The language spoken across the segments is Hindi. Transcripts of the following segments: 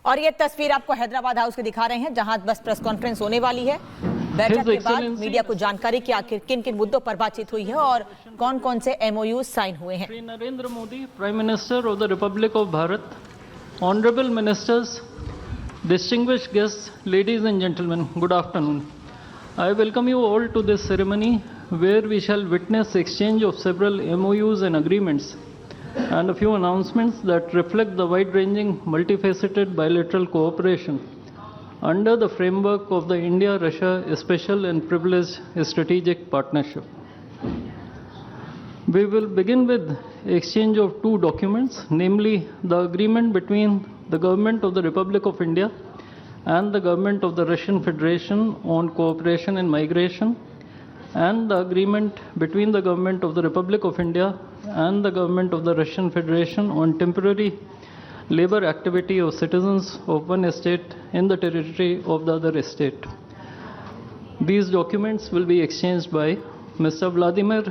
और ये तस्वीर आपको हैदराबाद हाउस की दिखा रहे हैं, जहां बस प्रेस कॉन्फ्रेंस होने वाली है। बैठक के बाद मीडिया को जानकारी कि आखिर किन किन मुद्दों पर बातचीत हुई है और कौन कौन से MOU साइन हुए हैं। Shri Narendra Modi, prime minister of the Republic of Bharat, honourable ministers, distinguished guests, ladies and gentlemen, good afternoon. I welcome you all to this ceremony where we shall witness exchange of several MOUs and agreements and a few announcements that reflect the wide-ranging, multifaceted bilateral cooperation under the framework of the India-Russia Special and Privileged Strategic Partnership. We will begin with exchange of two documents, namely the agreement between the Government of the Republic of India and the Government of the Russian Federation on cooperation in migration, and the agreement between the Government of the Republic of India and the Government of the Russian Federation on temporary labor activity of citizens of one state in the territory of the other state. These documents will be exchanged by Mr. Vladimir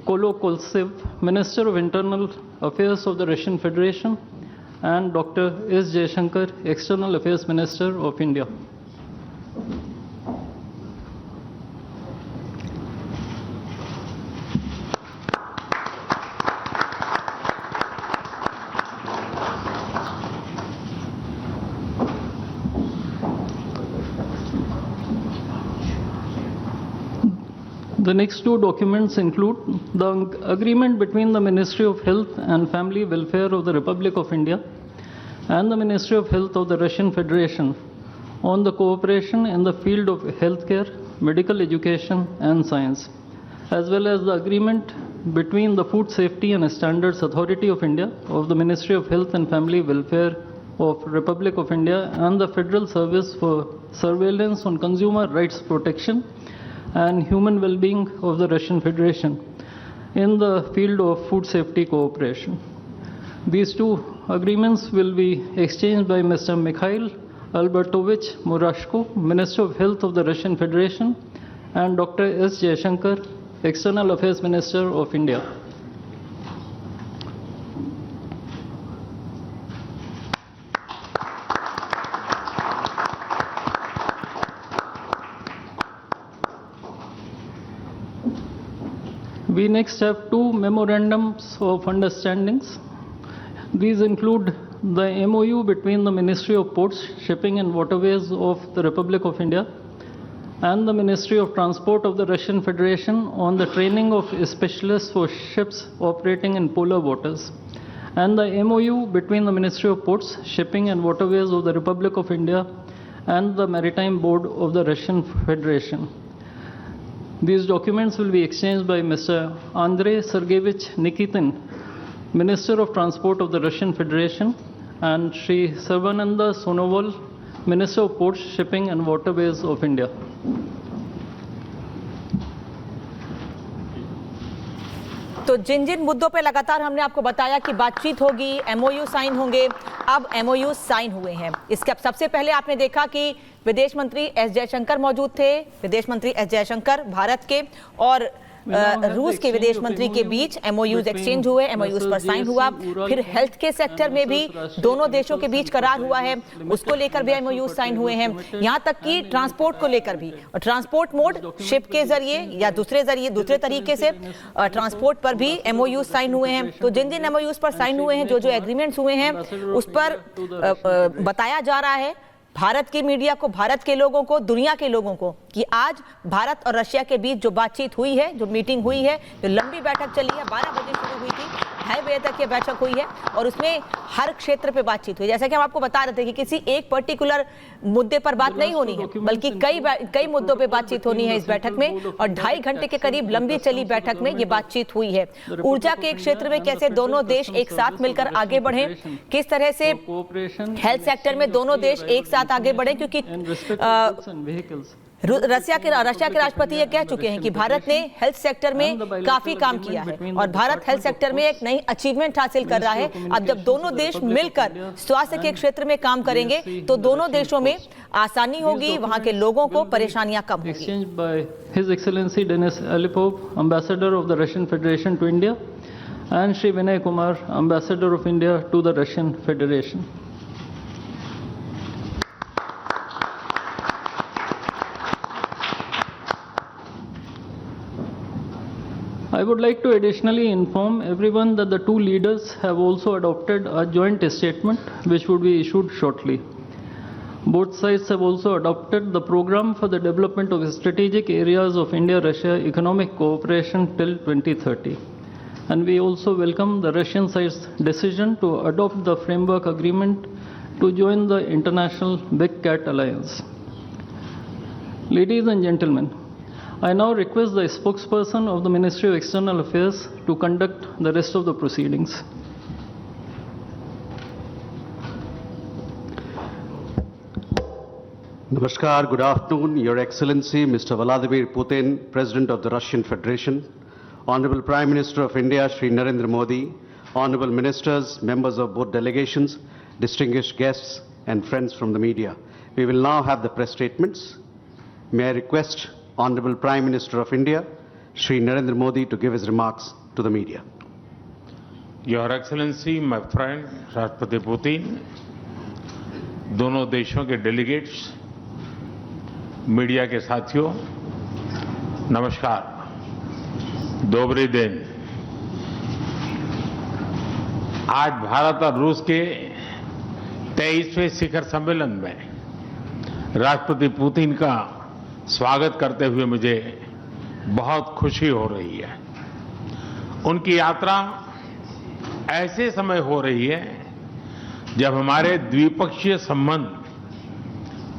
Kolokoltsev, Minister of Internal Affairs of the Russian Federation, and Dr. S. Jaishankar, External Affairs Minister of India. The next two documents include the agreement between the Ministry of Health and Family Welfare of the Republic of India and the Ministry of Health of the Russian Federation on the cooperation in the field of healthcare, medical education and science, as well as the agreement between the Food Safety and Standards Authority of India of the Ministry of Health and Family Welfare of Republic of India and the Federal Service for Surveillance on Consumer Rights Protection and Human Well-being of the Russian Federation in the field of food safety cooperation. These two agreements will be exchanged by Mr. Mikhail Albertovich Murashko, Minister of Health of the Russian Federation, and Dr. S. Jaishankar, External Affairs Minister of India. We next have two memorandums of understandings. These include the MOU between the Ministry of Ports, Shipping and Waterways of the Republic of India and the Ministry of Transport of the Russian Federation on the training of specialists for ships operating in polar waters, and the MOU between the Ministry of Ports, Shipping and Waterways of the Republic of India and the Maritime Board of the Russian Federation. These documents will be exchanged by Mr. Andrei Sergeyevich Nikitin, Minister of Transport of the Russian Federation, and Shri Sarvananda Sonoval, Minister of Ports, Shipping and Waterways of India. तो जिन जिन मुद्दों पे लगातार हमने आपको बताया कि बातचीत होगी, MOU साइन होंगे, अब MOU साइन हुए हैं। इसके अब सबसे पहले आपने देखा कि विदेश मंत्री एस जयशंकर मौजूद थे। विदेश मंत्री एस जयशंकर भारत के और रूस के विदेश मंत्री के बीच MOUs एक्सचेंज हुए, MOUs पर साइन हुआ। फिर हेल्थ के सेक्टर में भी दोनों देशों के बीच करार हुआ है, उसको लेकर भी MOUs साइन हुए हैं। यहाँ तक कि ट्रांसपोर्ट को लेकर भी, और ट्रांसपोर्ट मोड शिप के जरिए या दूसरे तरीके से ट्रांसपोर्ट पर भी MOUs साइन हुए हैं। तो जिन जिन MOUs पर साइन हुए हैं, जो जो एग्रीमेंट्स हुए हैं, उस पर बताया जा रहा है भारत की मीडिया को, भारत के लोगों को, दुनिया के लोगों को कि आज भारत और रशिया के बीच जो बातचीत हुई है, जो मीटिंग हुई है, जो लंबी बैठक चली है, 12 बजे शुरू हुई थी, 2:30 बजे तक ये बैठक हुई है और उसमें हर क्षेत्र पे बातचीत हुई। जैसा कि हम आपको बता रहे थे कि किसी एक पर्टिकुलर मुद्दे पर बात नहीं होनी है, बल्कि कई मुद्दों पे बातचीत होनी है इस बैठक में, और 2.5 घंटे के करीब लंबी चली बैठक में ये बातचीत हुई है। ऊर्जा के क्षेत्र में कैसे दोनों देश एक साथ मिलकर आगे बढ़े, किस तरह से हेल्थ सेक्टर में दोनों देश एक साथ आगे बढ़े, क्योंकि रशिया के राष्ट्रपति ये कह चुके हैं कि भारत ने हेल्थ सेक्टर में काफी काम किया है और भारत हेल्थ सेक्टर में एक नई अचीवमेंट हासिल कर रहा है। अब जब दोनों देश मिलकर स्वास्थ्य के क्षेत्र में काम करेंगे तो दोनों देशों में आसानी होगी, वहां के लोगों को परेशानियां कम होंगी। His Excellency Denis Alipov, Ambassador of the Russian Federation to India, and Shri Vinay Kumar, Ambassador of India to the Russian Federation. I would like to additionally inform everyone that the two leaders have also adopted a joint statement which would be issued shortly. Both sides have also adopted the program for the development of strategic areas of India-Russia economic cooperation till 2030. And we also welcome the Russian side's decision to adopt the framework agreement to join the international Big Cat Alliance. Ladies and gentlemen, I now request the spokesperson of the Ministry of External Affairs to conduct the rest of the proceedings. Namaskar, good afternoon, Your Excellency, Mr. Vladimir Putin, President of the Russian Federation, Honorable Prime Minister of India, Shri Narendra Modi, Honorable Ministers, members of both delegations, distinguished guests and friends from the media. We will now have the press statements. May I request Honorable Prime Minister of India, Shri Narendra Modi, to give his remarks to the media. Your excellency my friend राष्ट्रपति पुतिन, दोनों देशों के डेलीगेट्स, मीडिया के साथियों, नमस्कार, दोबरी दिन। आज भारत और रूस के 23वें शिखर सम्मेलन में राष्ट्रपति पुतिन का स्वागत करते हुए मुझे बहुत खुशी हो रही है। उनकी यात्रा ऐसे समय हो रही है जब हमारे द्विपक्षीय संबंध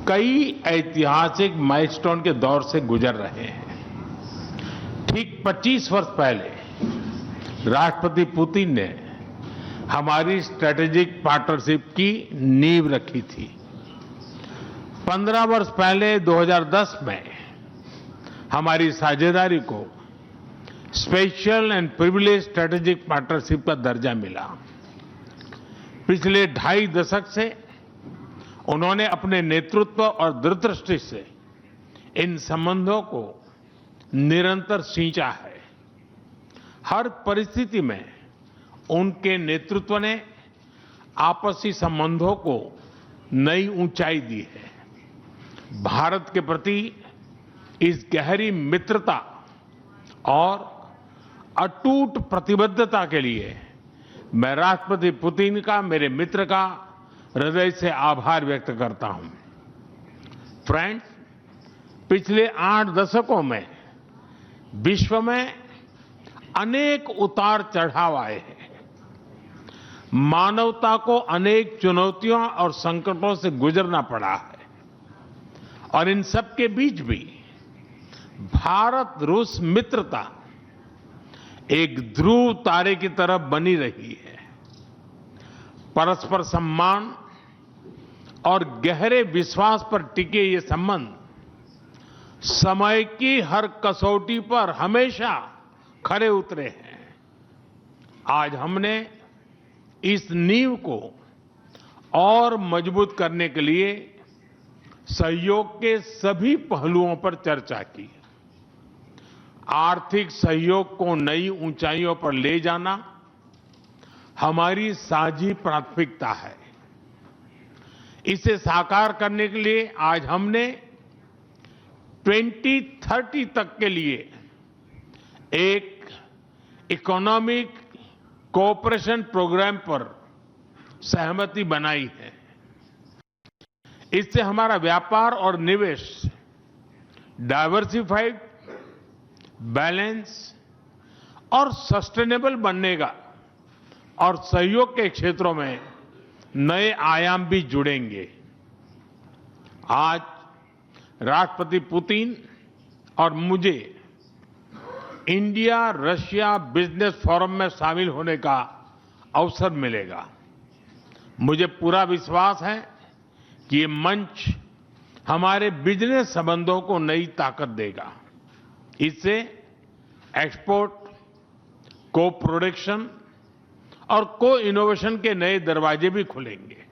कई ऐतिहासिक माइलस्टोन के दौर से गुजर रहे हैं। ठीक 25 वर्ष पहले राष्ट्रपति पुतिन ने हमारी स्ट्रेटेजिक पार्टनरशिप की नींव रखी थी। 15 वर्ष पहले 2010 में हमारी साझेदारी को special and privilege strategic partnership का दर्जा मिला। पिछले 2.5 दशक से उन्होंने अपने नेतृत्व और दूरदृष्टि से इन संबंधों को निरंतर सींचा है। हर परिस्थिति में उनके नेतृत्व ने आपसी संबंधों को नई ऊंचाई दी है। भारत के प्रति इस गहरी मित्रता और अटूट प्रतिबद्धता के लिए मैं राष्ट्रपति पुतिन का, मेरे मित्र का हृदय से आभार व्यक्त करता हूं। फ्रेंड्स, पिछले 8 दशकों में विश्व में अनेक उतार चढ़ाव आए हैं। मानवता को अनेक चुनौतियों और संकटों से गुजरना पड़ा है और इन सब के बीच भी भारत रूस मित्रता एक ध्रुव तारे की तरह बनी रही है। परस्पर सम्मान और गहरे विश्वास पर टिके ये संबंध समय की हर कसौटी पर हमेशा खरे उतरे हैं। आज हमने इस नींव को और मजबूत करने के लिए सहयोग के सभी पहलुओं पर चर्चा की। आर्थिक सहयोग को नई ऊंचाइयों पर ले जाना हमारी साझी प्राथमिकता है। इसे साकार करने के लिए आज हमने 2030 तक के लिए एक इकोनॉमिक कोऑपरेशन प्रोग्राम पर सहमति बनाई है। इससे हमारा व्यापार और निवेश डाइवर्सिफाइड, बैलेंस और सस्टेनेबल बनेगा और सहयोग के क्षेत्रों में नए आयाम भी जुड़ेंगे। आज राष्ट्रपति पुतिन और मुझे इंडिया रशिया बिजनेस फोरम में शामिल होने का अवसर मिलेगा। मुझे पूरा विश्वास है कि ये मंच हमारे बिजनेस संबंधों को नई ताकत देगा। इससे एक्सपोर्ट, को प्रोडक्शन और को इनोवेशन के नए दरवाजे भी खुलेंगे।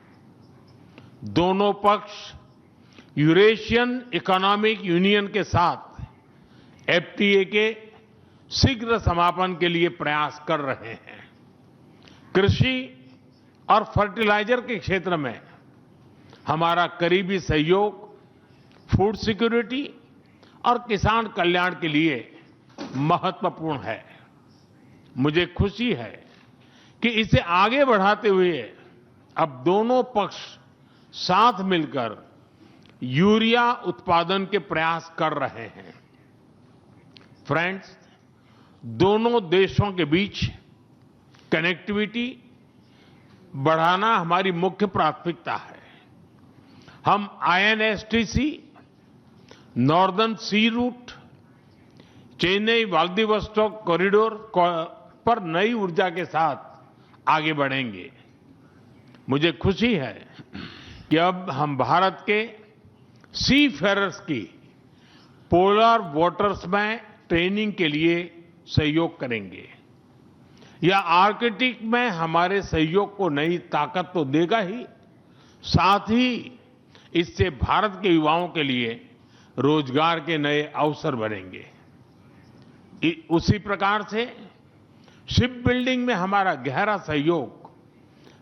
दोनों पक्ष यूरेशियन इकोनॉमिक यूनियन के साथ एफटीए के शीघ्र समापन के लिए प्रयास कर रहे हैं। कृषि और फर्टिलाइजर के क्षेत्र में हमारा करीबी सहयोग फूड सिक्योरिटी और किसान कल्याण के लिए महत्वपूर्ण है। मुझे खुशी है कि इसे आगे बढ़ाते हुए अब दोनों पक्ष साथ मिलकर यूरिया उत्पादन के प्रयास कर रहे हैं। फ्रेंड्स, दोनों देशों के बीच कनेक्टिविटी बढ़ाना हमारी मुख्य प्राथमिकता है। हम INSTC, नॉर्दर्न सी रूट, चेन्नई व्लादिवोस्टोक कॉरिडोर पर नई ऊर्जा के साथ आगे बढ़ेंगे। मुझे खुशी है कि अब हम भारत के सी फेरर्स की पोलर वाटर्स में ट्रेनिंग के लिए सहयोग करेंगे। यह आर्कटिक में हमारे सहयोग को नई ताकत तो देगा ही, साथ ही इससे भारत के युवाओं के लिए रोजगार के नए अवसर बनेंगे। उसी प्रकार से शिप बिल्डिंग में हमारा गहरा सहयोग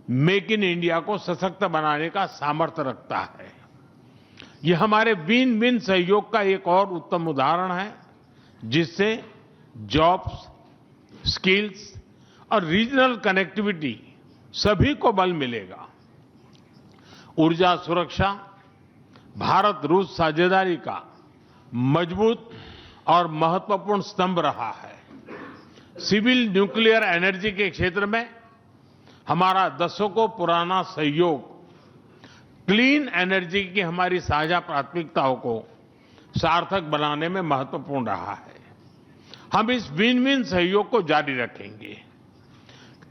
मेक इन इंडिया को सशक्त बनाने का सामर्थ्य रखता है। यह हमारे विन विन सहयोग का एक और उत्तम उदाहरण है, जिससे जॉब्स, स्किल्स और रीजनल कनेक्टिविटी सभी को बल मिलेगा। ऊर्जा सुरक्षा भारत रूस साझेदारी का मजबूत और महत्वपूर्ण स्तंभ रहा है। सिविल न्यूक्लियर एनर्जी के क्षेत्र में हमारा दशकों पुराना सहयोग क्लीन एनर्जी की हमारी साझा प्राथमिकताओं को सार्थक बनाने में महत्वपूर्ण रहा है। हम इस विन विन सहयोग को जारी रखेंगे।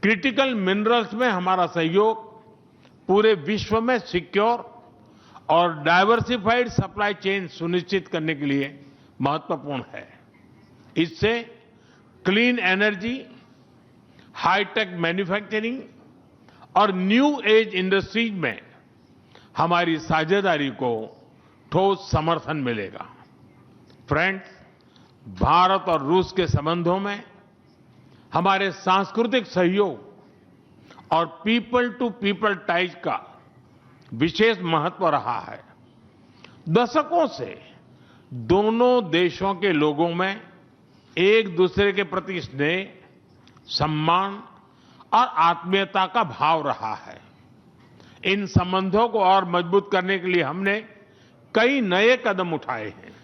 क्रिटिकल मिनरल्स में हमारा सहयोग पूरे विश्व में सिक्योर और डाइवर्सिफाइड सप्लाई चेन सुनिश्चित करने के लिए महत्वपूर्ण है। इससे क्लीन एनर्जी, हाईटेक मैन्युफैक्चरिंग और न्यू एज इंडस्ट्रीज में हमारी साझेदारी को ठोस समर्थन मिलेगा। फ्रेंड्स, भारत और रूस के संबंधों में हमारे सांस्कृतिक सहयोग और पीपल टू पीपल टाइज का विशेष महत्व रहा है। दशकों से दोनों देशों के लोगों में एक दूसरे के प्रति स्नेह, सम्मान और आत्मीयता का भाव रहा है। इन संबंधों को और मजबूत करने के लिए हमने कई नए कदम उठाए हैं।